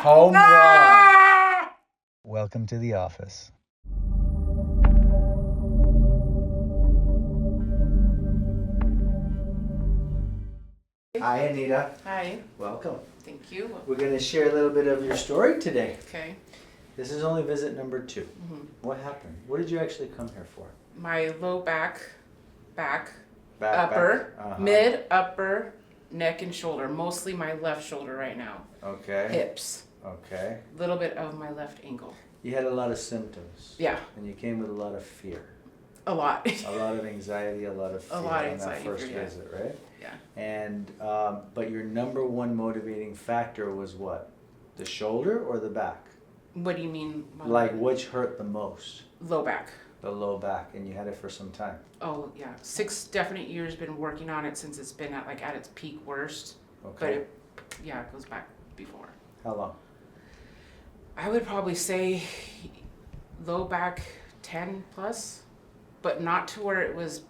Home run. Welcome to the office. Hi, Anita. Hi. Welcome. Thank you. We're going to share a little bit of your story today. Okay. This is only visit number 2. Mm-hmm. What happened? What did you actually come here for? My low back, upper, mid, upper, neck, and shoulder. Mostly my left shoulder right now. Okay. Hips. Okay. A little bit of my left ankle. You had a lot of symptoms. Yeah. And you came with a lot of fear. A lot. A lot of anxiety, a lot of fear a lot of on anxiety that first visit, right? Yeah. And but your number one motivating factor was what? The shoulder or the back? What do you mean? Like which hurt the most? Low back. The low back, and you had it for some time. Oh yeah, 6 definite years. Been working on it since it's been at its peak worst. Okay. But it goes back before. How long? I would probably say low back 10 plus, but not to where it was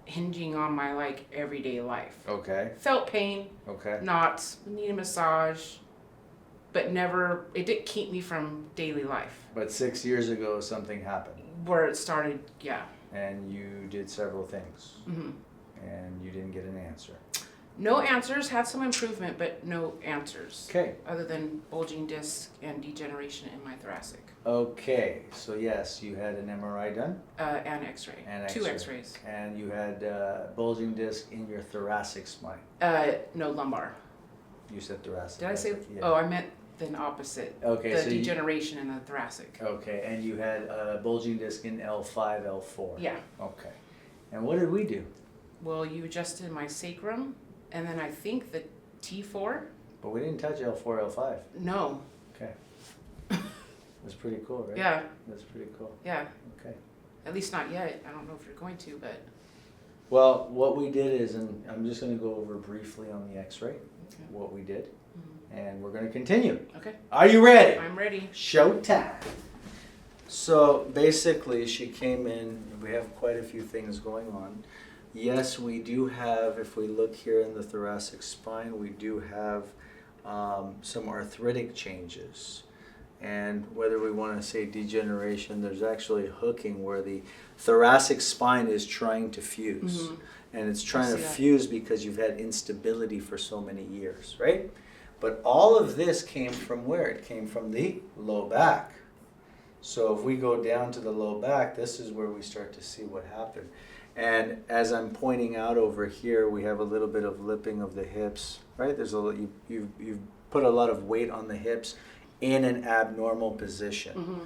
hinging on my everyday life. Okay. Felt pain. Okay. Not need a massage, but never. It didn't keep me from daily life. But 6 years ago, something happened. Where it started, yeah. And you did several things. Mm-hmm. And you didn't get an answer. No answers. Had some improvement, but no answers. Okay. Other than bulging disc and degeneration in my thoracic. Okay. So yes, you had an MRI done. And X-ray. And Two X-rays. And you had bulging disc in your thoracic spine. No, lumbar. You said thoracic. Did I say? Yeah. Oh, I meant the opposite. Okay. The degeneration in the thoracic. Okay, and you had bulging disc in L5, L4. Yeah. Okay. And what did we do? Well, you adjusted my sacrum, and then I think the T4. But we didn't touch L4, L5. No. Okay. That's pretty cool, right? Yeah. That's pretty cool. Yeah. Okay. At least not yet. I don't know if you're going to, but. Well, what we did is, and I'm just going to go over briefly on the X-ray, Okay. what we did, and we're going to continue. Okay. Are you ready? I'm ready. Showtime. So basically, she came in. We have quite a few things going on. Yes, we do have, if we look here in the thoracic spine, we do have some arthritic changes. And whether we want to say degeneration, there's actually hooking where the thoracic spine is trying to fuse. Mm-hmm. And it's trying to fuse because you've had instability for so many years, right? But all of this came from where? It came from the low back. So if we go down to the low back, this is where we start to see what happened. And as I'm pointing out over here, we have a little bit of lipping of the hips, right? There's you've put a lot of weight on the hips in an abnormal position. Mm-hmm.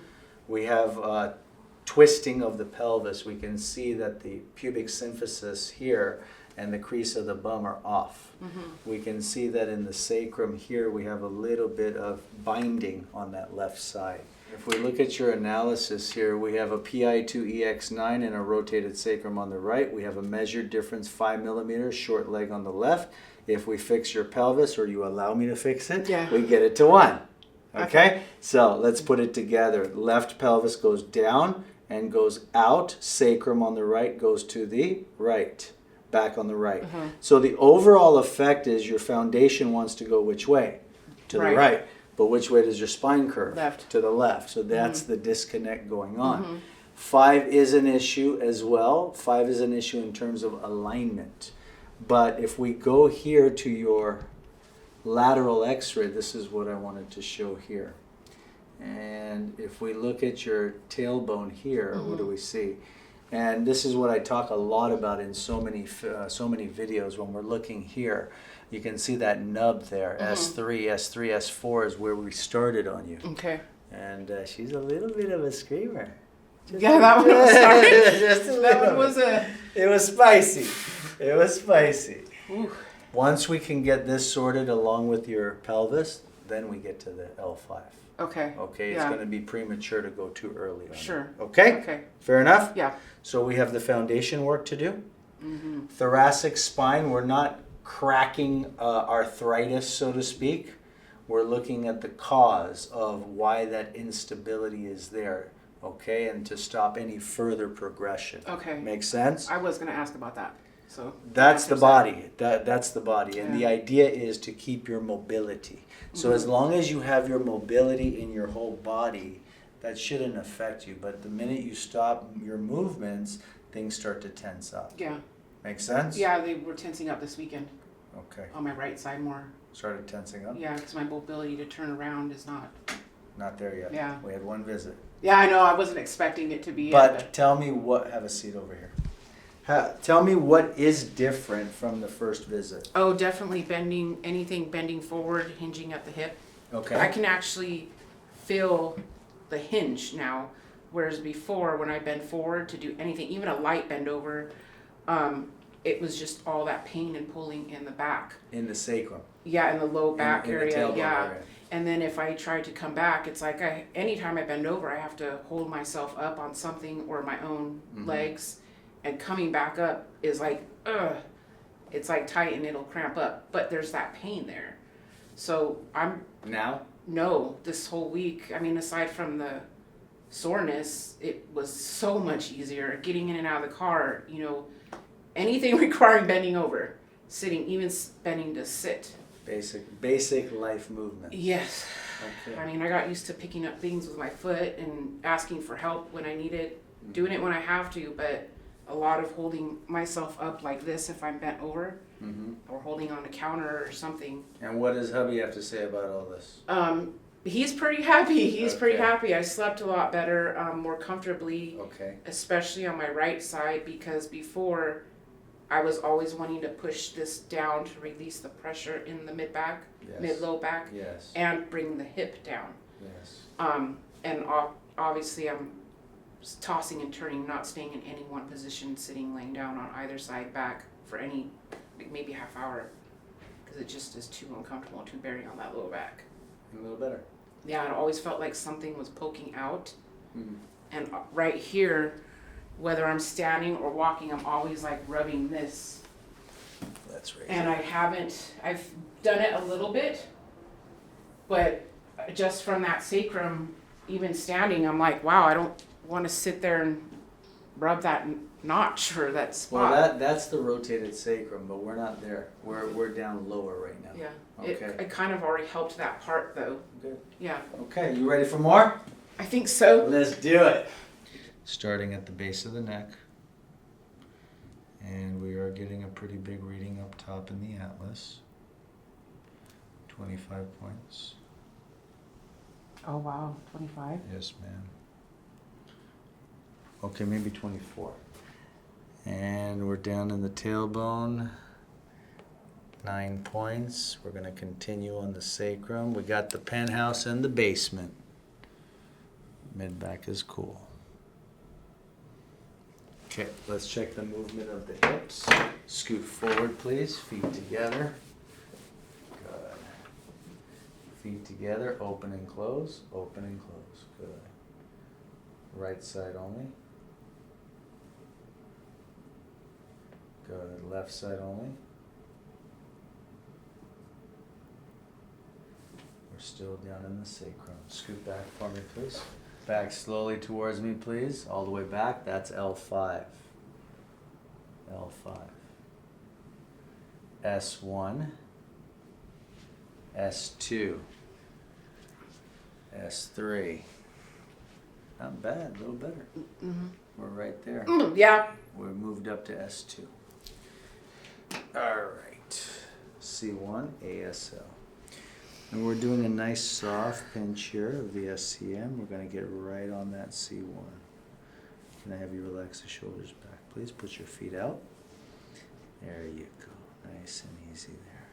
We have twisting of the pelvis. We can see that the pubic symphysis here and the crease of the bum are off. Mm-hmm. We can see that in the sacrum here we have a little bit of binding on that left side. If we look at your analysis here, we have a PI2EX9 and a rotated sacrum on the right. We have a measured difference 5 millimeters, short leg on the left. If we fix your pelvis, or you allow me to fix it, we get it to 1. Okay? So let's put it together. Left pelvis goes down and goes out. Sacrum on the right goes to the right. Back on the right. Mm-hmm. So the overall effect is your foundation wants to go which way? To the right. But which way does your spine curve? Left. To the left. So that's the disconnect going on. Mm-hmm. 5 is an issue as well. 5 is an issue in terms of alignment. But if we go here to your lateral x-ray, this is what I wanted to show here. And if we look at your tailbone here, what do we see? And this is what I talk a lot about in so many videos. When we're looking here, you can see that nub there, S3, S3, S4 is where we started on you. Okay. And she's a little bit of a screamer. That one was sorry. That one was It was spicy. It was spicy. Ooh. Once we can get this sorted along with your pelvis, then we get to the L5. Okay. Okay, it's going to be premature to go too early on Sure. it. Okay? Okay. Fair enough? Yeah. So we have the foundation work to do. Mm-hmm. Thoracic spine, we're not cracking arthritis, so to speak. We're looking at the cause of why that instability is there. Okay, and to stop any further progression. Okay. Make sense? I was going to ask about that. So That's the answers body. That's the body. And the Yeah. idea is to keep your mobility. So as long as you have your mobility in your whole body, that shouldn't affect you. But the minute you stop your movements, things start to tense up. Yeah. Make sense? Yeah, they were tensing up this weekend Okay. on my right side more. Started tensing up? Yeah, because my mobility to turn around is not. Not there yet. Yeah. We had one visit. Yeah, I know. I wasn't expecting it to be. But tell me what, have a seat over here. Tell me what is different from the first visit. Oh, definitely anything bending forward, hinging at the hip. Okay. I can actually feel the hinge now, whereas before when I bend forward to do anything, even a light bend over, it was just all that pain and pulling in the back. In the sacrum. Yeah, in the low back in area. the tailbone Yeah. area. And then if I try to come back, it's like anytime I bend over, I have to hold myself up on something or my own legs. And coming back up is like, it's like tight and it'll cramp up. But there's that pain there. So Now? No, this whole week, I mean, aside from the soreness, it was so much easier getting in and out of the car, anything requiring bending over, sitting, even bending to sit. Basic life movement. Yes. Okay. I mean, I got used to picking up things with my foot and asking for help when I need it, doing it when I have to, but a lot of holding myself up like this if I'm bent over or holding on a counter or something. And what does hubby have to say about all this? He's pretty happy. He's pretty Okay. happy. I slept a lot better, more comfortably, Okay. especially on my right side, because before I was always wanting to push this down to release the pressure in the mid-back, Yes. mid-low back, Yes. and bring the hip down. Yes. And obviously I'm tossing and turning, not staying in any one position, sitting, laying down on either side back for maybe half hour, because it just is too uncomfortable, too bearing on that lower back. A little better. Yeah, it always felt like something was poking out. Mm-hmm. And right here, whether I'm standing or walking, I'm always like rubbing this. That's right. And I've done it a little bit, but just from that sacrum, even standing, I'm like, wow, I don't want to sit there and rub that notch or that spot. Well, that's the rotated sacrum, but we're not there. We're down lower right now. Yeah, Okay. it kind of already helped that part though. Good. Yeah, Okay, you ready for more? I think so. Let's do it. Starting at the base of the neck. And we are getting a pretty big reading up top in the atlas. 25 points. Oh wow, 25. Yes, ma'am. Okay, maybe 24. And we're down in the tailbone. 9 points. We're going to continue on the sacrum. We got the penthouse and the basement. Mid-back is cool. Okay, let's check the movement of the hips. Scoot forward, please. Feet together. Good. Feet together. Open and close. Open and close. Good. Right side only. Good. Left side only. We're still down in the sacrum. Scoot back for me, please. Back slowly towards me, please. All the way back. That's L5. L5. S1. S2. S3. Not bad. A little better. We're right there. Yeah. We moved up to S2. All right. C1, ASL. And we're doing a nice soft pinch here of the SCM. We're going to get right on that C1. Can I have you relax the shoulders back, please? Put your feet out. There you go. Nice and easy there.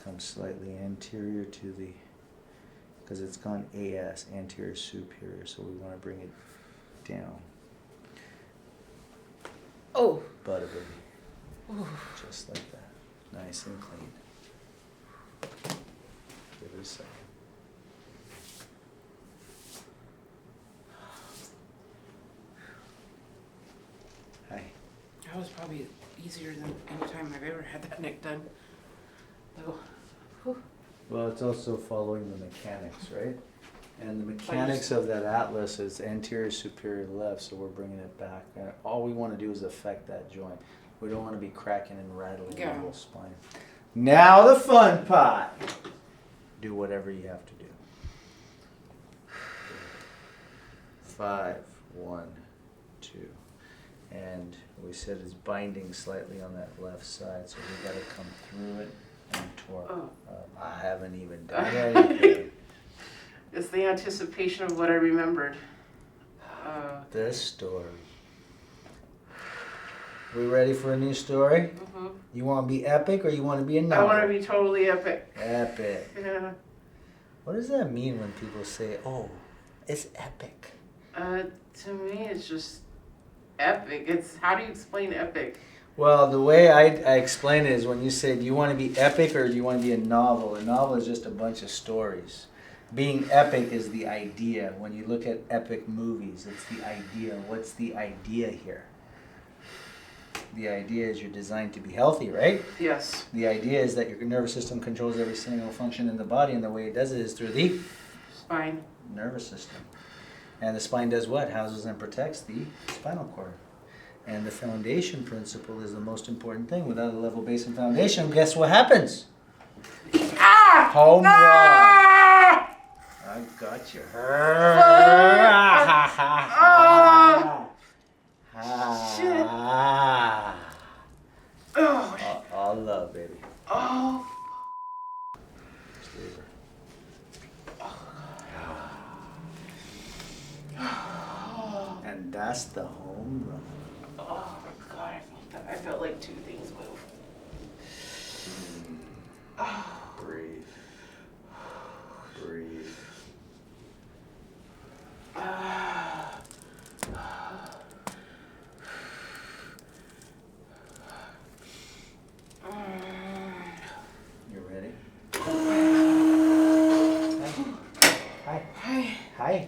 Come slightly anterior to the, because it's gone AS, anterior superior, so we want to bring it down. Oh. Butt of it. Just like that. Nice and clean. Give it a second. Hi. That was probably easier than any time I've ever had that neck done. Oh. Well, it's also following the mechanics, right? And the mechanics of that atlas is anterior, superior, left, so we're bringing it back. And all we want to do is affect that joint. We don't want to be cracking and rattling Yeah. the whole spine. Now the fun part. Do whatever you have to do. 5, 1, 2. And we said it's binding slightly on that left side, so we got to come through it and torque up. I haven't even done anything. It's the anticipation of what I remembered. This story. We ready for a new story? Mm-hmm. You want to be epic or you want to be a I novel? want to be totally epic. Epic. Yeah. What does that mean when people say, oh, it's epic? To me, it's just epic. It's, how do you explain epic? Well, the way I explain it is when you say, do you want to be epic or do you want to be a novel? A novel is just a bunch of stories. Being epic is the idea. When you look at epic movies, it's the idea. What's the idea here? The idea is you're designed to be healthy, right? Yes. The idea is that your nervous system controls every single function in the body, and the way it does it is through the Spine. nervous system. And the spine does what? Houses and protects the spinal cord. And the foundation principle is the most important thing. Without a level base and foundation, guess what happens? Ah! Home run. Ah! I got you. Shit. Oh. All love, baby. Oh. Just leave her. And that's the home run. Oh God, I felt that. I felt like two things move. Breathe. Breathe. You ready? Hi. Hi. Hi.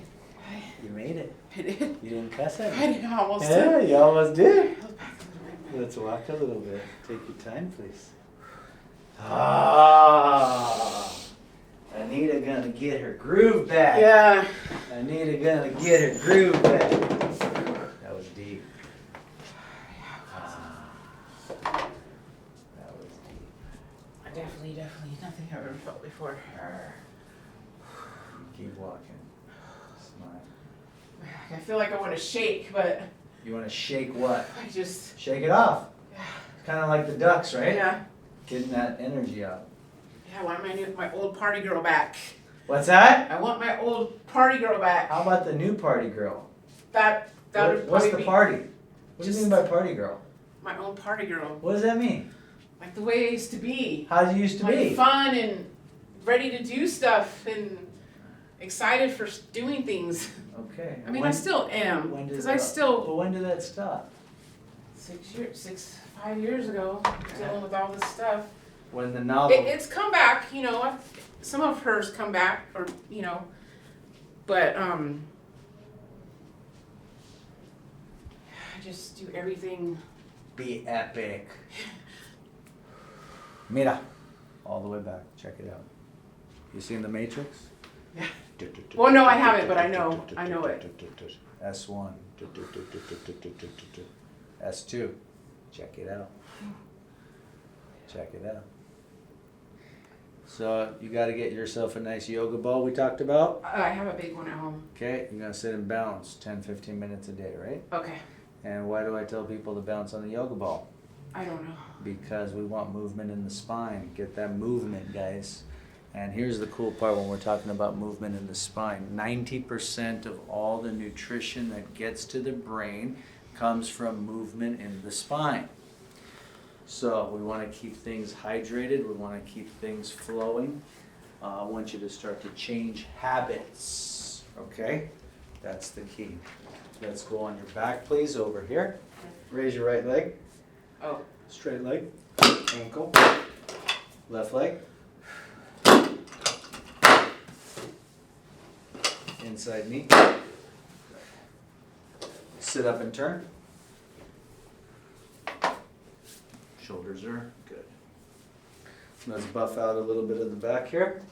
Hi. You made it. I did. You didn't cuss at I me. did almost. Yeah, you almost did. Back a little bit. Let's walk a little bit. Take your time, please. Ah. Anita gonna get her groove back. Yeah. Anita gonna get her groove back. That was deep. That was deep. Definitely nothing I've ever felt before. Keep walking. Smile. I feel like I want to shake, but You want to shake what? I just. Shake it off. It's kind of like the ducks, right? Yeah. Getting that energy out. Yeah, I want my old party girl back. What's that? I want my old party girl back. How about the new party girl? That would What's probably the be party? What do you just- mean by party girl? my own party girl. What does that mean? Like the way I used to be. How did you used to Like be? fun and ready to do stuff and excited for doing things. Okay. I mean, I still am. When did Because that, I still, Well, when did that stop? 5 years ago, dealing with all this stuff. When the novel. It's come back, you know. Some of hers come back, or you know, but I just do everything. Be epic. Mira. All the way back. Check it out. You seen The Matrix? Yeah. Well, no, I haven't, but I know it. S1. S2. Check it out. Check it out. So you got to get yourself a nice yoga ball we talked about. I have a big one at home. Okay, you're going to sit and bounce 10-15 minutes a day, right? Okay. And why do I tell people to bounce on the yoga ball? I don't know. Because we want movement in the spine. Get that movement, guys. And here's the cool part when we're talking about movement in the spine. 90% of all the nutrition that gets to the brain comes from movement in the spine. So we want to keep things hydrated. We want to keep things flowing. I want you to start to change habits. Okay? That's the key. Let's go on your back, please, over here. Raise your right leg. Oh. Straight leg. Ankle. Left leg. Inside knee. Sit up and turn. Shoulders are good. Let's buff out a little bit of the back here.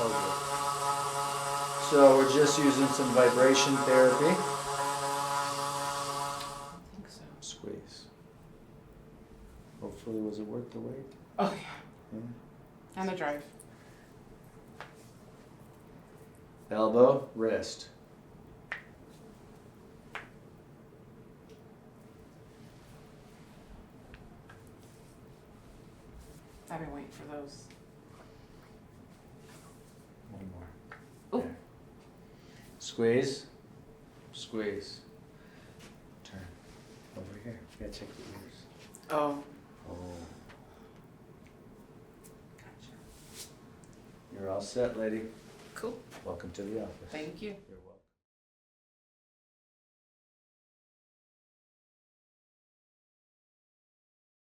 Oh, good. So we're just using some vibration therapy. with the weight? Oh, yeah. Yeah. And the drive. Elbow, wrist. I've been waiting for those. One more. Oh. There. Squeeze. Squeeze. Turn. Over here. You gotta check the ears. Oh. Oh. You're all set, lady. Cool. Welcome to the office. Thank you. You're welcome.